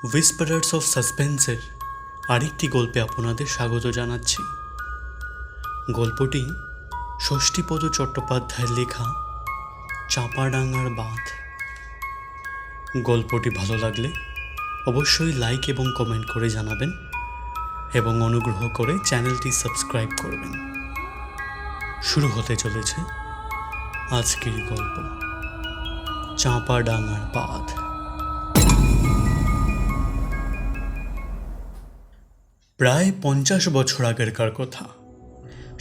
হুইসপারার্স of সাসপেন্সের আরেকটি গল্পে আপনাদের স্বাগত জানাচ্ছি। গল্পটি ষষ্ঠীপদ চট্টোপাধ্যায়ের লেখা চাঁপাডাঙ্গার বাঁধ। গল্পটি ভালো লাগলে অবশ্যই লাইক এবং কমেন্ট করে জানাবেন এবং অনুগ্রহ করে চ্যানেলটি সাবস্ক্রাইব করবেন। শুরু হতে চলেছে আজকের গল্প চাঁপাডাঙ্গার বাঁধ। প্রায় 50 বছর আগেরকার কথা।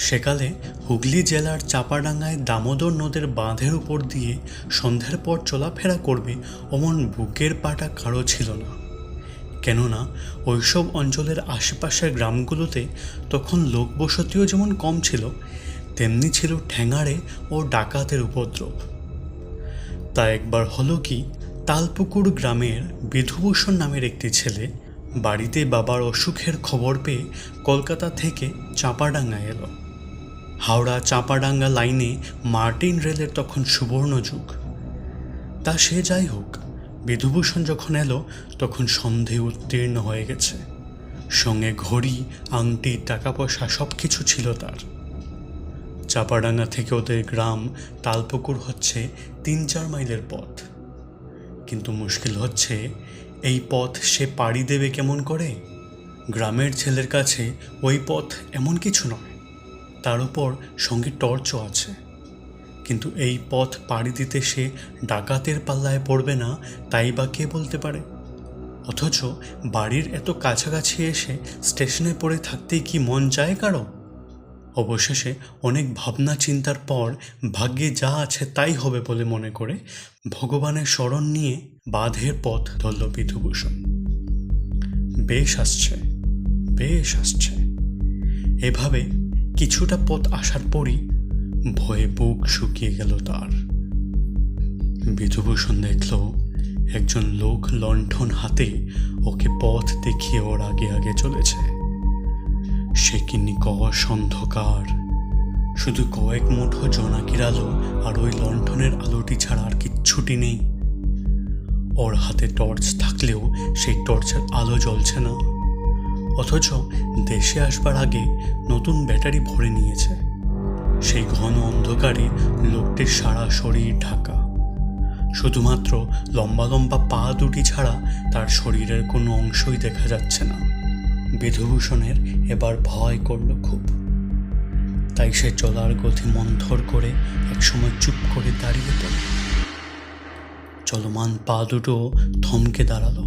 সেকালে হুগলি জেলার চাঁপাডাঙ্গায় দামোদর নদের বাঁধের উপর দিয়ে সন্ধ্যার পর চলাফেরা করবে অমন বুকের পাটা কারো ছিল না। কেননা ওইসব অঞ্চলের আশেপাশের গ্রামগুলোতে তখন লোকবসতিও যেমন কম ছিল, তেমনি ছিল ঠ্যাঙাড়ে ও ডাকাতের উপদ্রব। তা একবার হলো কি, তালপুকুর গ্রামের বিধুভূষণ নামের একটি ছেলে বাড়িতে বাবার অসুখের খবর পেয়ে কলকাতা থেকে চাঁপাডাঙ্গা এলো। হাওড়া চাঁপাডাঙ্গা লাইনে মার্টিন রেলের তখন সুবর্ণ যুগ। তা সে যাই হোক, বিধুভূষণ যখন এলো তখন সন্ধে উত্তীর্ণ হয়ে গেছে। সঙ্গে ঘড়ি, আংটি, টাকা পয়সা সব কিছু ছিল তার। চাঁপাডাঙ্গা থেকে ওদের গ্রাম তালপুকুর হচ্ছে 3-4 মাইলের পথ। কিন্তু মুশকিল হচ্ছে, এই পথ সে পাড়ি দেবে কেমন করে? গ্রামের ছেলের কাছে ওই পথ এমন কিছু নয়, তার উপর সঙ্গে টর্চও আছে। কিন্তু এই পথ পাড়ি দিতে সে ডাকাতের পাল্লায় পড়বে না তাই বা কে বলতে পারে? অথচ বাড়ির এত কাছাকাছি এসে স্টেশনে পড়ে থাকতেই কি মন চায় কারো? অবশেষে অনেক ভাবনা চিন্তার পর ভাগ্যে যা আছে তাই হবে বলে মনে করে ভগবানের শরণ নিয়ে বাঁধের পথ ধরল বিধুভূষণ। বেশ আসছে। এভাবে কিছুটা পথ আসার পরই ভয়ে বুক শুকিয়ে গেল তার। বিধুভূষণ দেখল একজন লোক লণ্ঠন হাতে ওকে পথ দেখিয়ে ওর আগে আগে চলেছে। সে কি নিকষ অন্ধকার, শুধু কয়েক মুঠো জোনাকির আলো আর ওই লণ্ঠনের আলোটি ছাড়া আর কিচ্ছুটি নেই। ওর হাতে টর্চ থাকলেও সেই টর্চের আলো জ্বলছে না। অথচ দেশে আসবার আগে নতুন ব্যাটারি ভরে নিয়েছে। সেই ঘন অন্ধকারে লোকটির সারা শরীর ঢাকা, শুধুমাত্র লম্বা লম্বা পা দুটি ছাড়া তার শরীরের কোনো অংশই দেখা যাচ্ছে না। বিধুভূষণের এবার ভয় করল খুব। তাই সে চলার গতি মন্থর করে একসময় চুপ করে দাঁড়িয়ে পড়ল। চলমান পা দুটো থমকে দাঁড়ালো।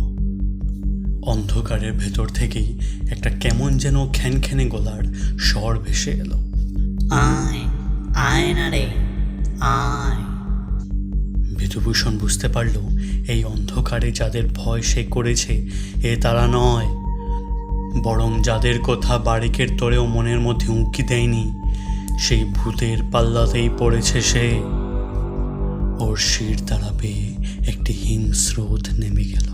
অন্ধকারের ভেতর থেকেই একটা কেমন যেন খ্যানখ্যানে গলার স্বর ভেসে এলো, আয় না রে আয়। বিধুভূষণ বুঝতে পারল এই অন্ধকারে যাদের ভয় সে করেছে এ তারা নয়, বরং যাদের কথা বারিকের তরেও মনের মধ্যে উঁকি দেয়নি সেই ভূতের পাল্লাতেই পড়েছে সে। ওর শির দ্বারা বেয়ে একটি হিমস্রোত নেমে গেল।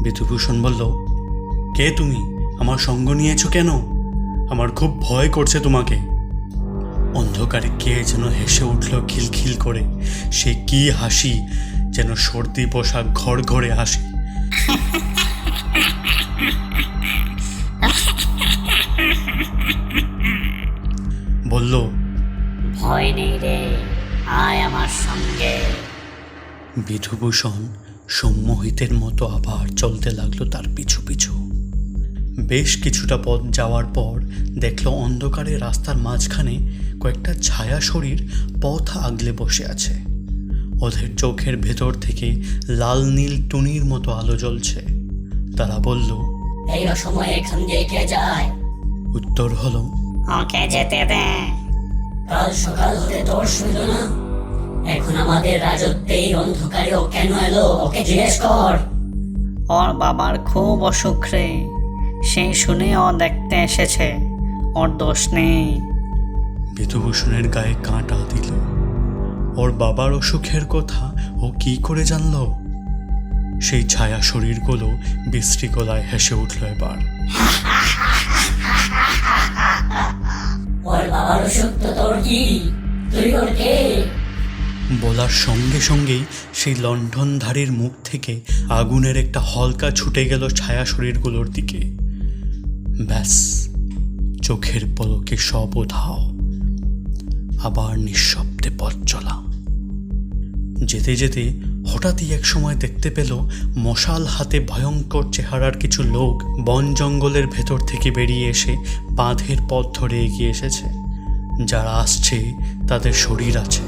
বিধুভূষণ বলল, কে তুমি? আমার সঙ্গ নিয়েছো কেন? আমার খুব ভয় করছে তোমাকে। অন্ধকারে কে যেন হেসে উঠল খিলখিল করে। সে কি হাসি, যেন সর্দি বসা ঘর ঘরে হাসি। বলল, ভয় নেই রে, আয় আমার সঙ্গে। বিধুভূষণ সম্মোহিতের মতো আবার চলতে লাগলো তার পিছু পিছু। বেশ কিছুটা পথ যাওয়ার পর দেখল অন্ধকারে রাস্তার মাঝখানে কয়েকটা ছায়া শরীর পথ আগলে বসে আছে। ওদের চোখের ভেতর থেকে লাল নীল টুনির মতো আলো জ্বলছে। তারা বলল, এই সময় এখান দিয়ে কে যায়? উত্তর হলো, ওকে যেতে দে। কাল সকাল হতে তোর শুনল না? এখন আমাদের রাজত্বে এই অন্ধকারে ও কেন এলো? ওকে জিজ্ঞেস কর। ওর বাবার খুব অসুখ রে, সেই শুনে ও দেখতে এসেছে, ওর দোষ নেই। বিধুভূষণের গায়ে কাঁটা দিল। ওর বাবার অসুখের কথা ও কি করে জানল? সেই ছায়া শরীরগুলো বিশ্রী গলায় হেসে উঠল এবার। ওর বাবার অসুখ তো তোর কি? তুই ওর কে? বলার সঙ্গে সঙ্গেই সেই লণ্ঠনধারীর মুখ থেকে আগুনের একটা হলকা ছুটে গেল ছায়া শরীরগুলোর দিকে। ব্যাস, চোখের পলকে সব উধাও। আবার নিঃশব্দে পথ চলা। যেতে যেতে হঠাৎই এক সময় দেখতে পেল মশাল হাতে ভয়ঙ্কর চেহারার কিছু লোক বন জঙ্গলের ভেতর থেকে বেরিয়ে এসে বাঁধের পথ ধরে এগিয়ে এসেছে। যারা আসছে তাদের শরীর আছে,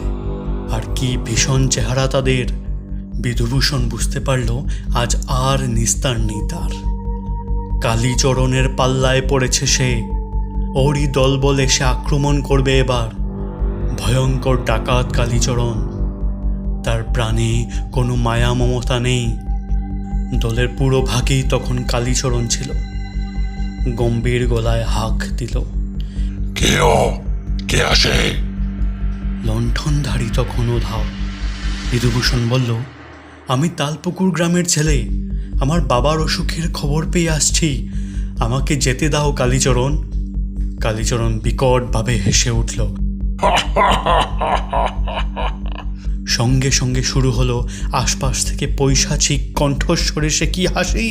আর কি ভীষণ চেহারা তাদের। বিধুভূষণ বুঝতে পারল আজ আর নিস্তার নেই তার। কালীচরণের পাল্লায় পড়েছে সে। ওরই দলবল এসে আক্রমণ করবে এবার। ভয়ঙ্কর ডাকাত কালীচরণ। তার প্রাণে কোনো মায়া মমতা নেই। দলের পুরো ভাগেই তখন কালীচরণ ছিল। গম্ভীর গলায় হাঁক দিল, কে আসে? লণ্ঠনধারী তখন উধাও। বিধুভূষণ বলল, আমি তালপুকুর গ্রামের ছেলে। আমার বাবার অসুখের খবর পেয়ে আসছি। আমাকে যেতে দাও কালীচরণ। কালীচরণ বিকটভাবে হেসে উঠল। সঙ্গে সঙ্গে শুরু হলো আশপাশ থেকে পৈশাচিক কণ্ঠস্বরে সে কি হাসি।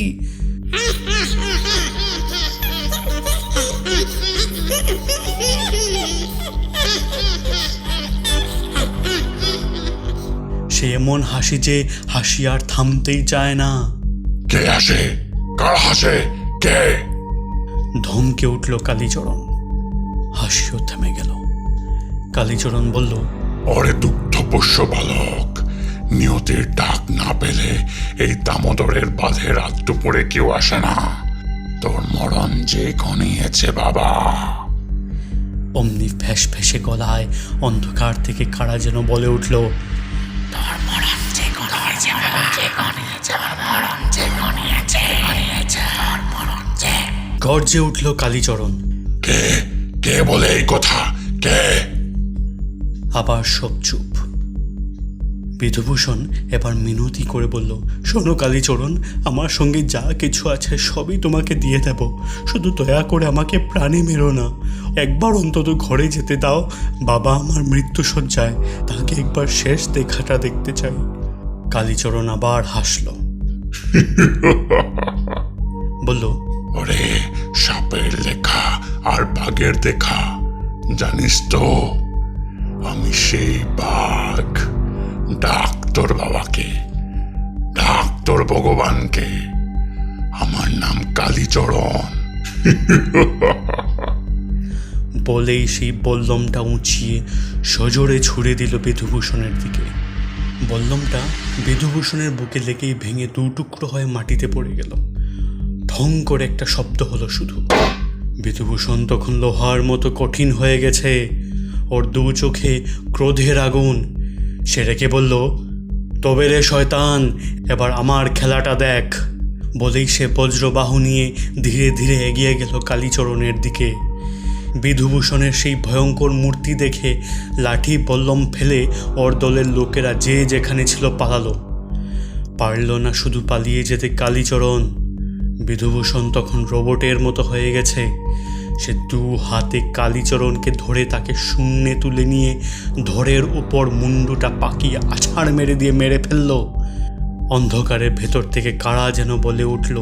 সে এমন হাসি যে হাসি আর থামতেই চায় না। কে আসে? কার হাসে? কে? ধমকে উঠল কালীচরণ। হাসিও থেমে গেল। কালীচরণ বলল, ওরে দুগ্ধপোষ্য বালক, নিয়তির ডাক না পেলে এই দামোদরের বাঁধে রাত দুপুরে কেউ আসে না। তোর মরণ যে ঘনিয়েছে বাবা। অমনি ফ্যাস ফ্যাসে গলায় অন্ধকার থেকে কারা যেন বলে উঠল, তোর মরণ যে ঘনিয়েছে বাবা, যে ঘনিয়েছে, তোর মরণ যে ঘনিয়েছে, তোর মরণ যে। গর্জে উঠল কালীচরণ। কে? কে বলে এই কথা? কে? আবার সব চুপ। বিধুভূষণ এবার মিনতি করে বলল, শোনো কালীচরণ, আমার সঙ্গে যা কিছু আছে সবই তোমাকে দিয়ে দেব। শুধু দয়া করে আমাকে প্রাণে মেরো না। একবার অন্তত ঘরে যেতে দাও। বাবা আমার মৃত্যুশয্যায়, তাকে একবার শেষ দেখাটা দেখতে চাই। কালীচরণ আবার হাসল। বলল, ওরে সাপের লেখা আর বাঘের দেখা, জানিস তো আমি সেই বাঘ। ডাক তোর বাবাকে, ডাক তোর ভগবানকে। আমার নাম কালীচরণ। বলেই সেই বল্লমটা উঁচিয়ে সজোরে ছুড়ে দিল বিধুভূষণের দিকে। বল্লমটা বিধুভূষণের বুকে লেগেই ভেঙে দু টুকরো হয়ে মাটিতে পড়ে গেল। ঢং করে একটা শব্দ হলো শুধু। বিধুভূষণ তখন লোহার মতো কঠিন হয়ে গেছে। ওর দু চোখে ক্রোধের আগুন। সে রেখে বলল, তবে রে শয়তান, এবার আমার খেলাটা দেখ। বলেই সে বজ্রবাহু নিয়ে ধীরে ধীরে এগিয়ে গেল কালীচরণের দিকে। বিধুভূষণের সেই ভয়ঙ্কর মূর্তি দেখে লাঠি বল্লম ফেলে ওর দলের লোকেরা যে যেখানে ছিল পালালো। পারল না শুধু পালিয়ে যেতে কালীচরণ। বিধুভূষণ তখন রোবটের মতো হয়ে গেছে। সে দু হাতে কালীচরণকে ধরে তাকে শূন্যে তুলে নিয়ে ধরের উপর মুন্ডুটা পাকিয়ে আছাড় মেরে দিয়ে মেরে ফেলল। অন্ধকারের ভেতর থেকে কারা যেন বলে উঠল,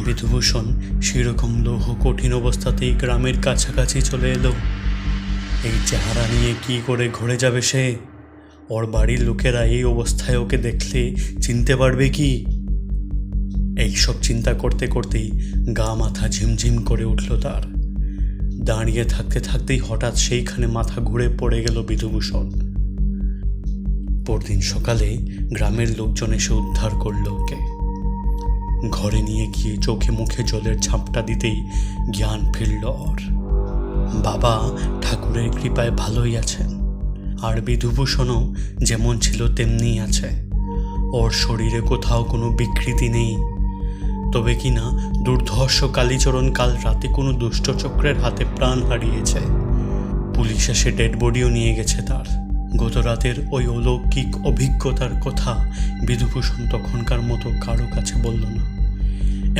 বিধুভূষণ সেরকম লৌহ কঠিন অবস্থাতেই গ্রামের কাছাকাছি চলে এলো। এই চেহারা নিয়ে কি করে ঘুরে যাবে সে? ওর বাড়ির লোকেরা এই অবস্থায় ওকে দেখলে চিনতে পারবে কি? এইসব চিন্তা করতে করতেই গা মাথা ঝিমঝিম করে উঠল তার। দাঁড়িয়ে থাকতে থাকতেই হঠাৎ সেইখানে মাথা ঘুরে পড়ে গেল বিধুভূষণ। পরদিন সকালে গ্রামের লোকজন এসে উদ্ধার করল ওকে। ঘরে নিয়ে গিয়ে চোখে মুখে জলের ঝাপটা দিতেই জ্ঞান ফিরল ওর। বাবা ঠাকুরের কৃপায় ভালোই আছেন, আর বিধুভূষণও যেমন ছিল তেমনিই আছে। ওর শরীরে কোথাও কোনো বিকৃতি নেই। তবে কিনা দুর্ধর্ষ কালীচরণ কাল রাতে কোনো দুষ্টচক্রের হাতে প্রাণ হারিয়েছে। পুলিশ এসে ডেড বডিও নিয়ে গেছে তার। গত রাতের ওই অলৌকিক অভিজ্ঞতার কথা বিধুভূষণ তখনকার মতো কারো কাছে বলল না,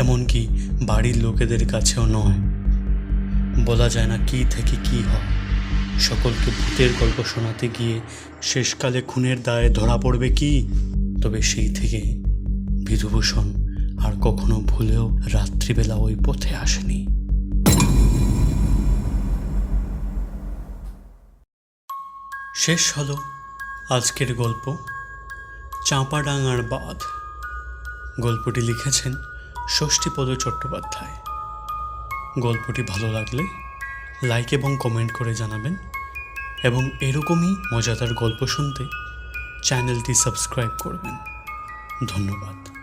এমনকি বাড়ির লোকেদের কাছেও নয়। বলা যায় না কী থেকে কী হয়। সকলকে ভূতের গল্প শোনাতে গিয়ে শেষকালে খুনের দায়ে ধরা পড়বে কি? তবে সেই থেকে বিধুভূষণ আর কখনো ভুলেও রাত্রিবেলা ওই পথে আসেনি। শেষ হলো আজকের গল্প চাঁপাডাঙ্গার বাঁধ। গল্পটি লিখেছেন ষষ্ঠীপদ চট্টোপাধ্যায়। গল্পটি ভালো লাগলে লাইক এবং কমেন্ট করে জানাবেন, এবং এরকমই মজাদার গল্প শুনতে চ্যানেলটি সাবস্ক্রাইব করবেন। ধন্যবাদ।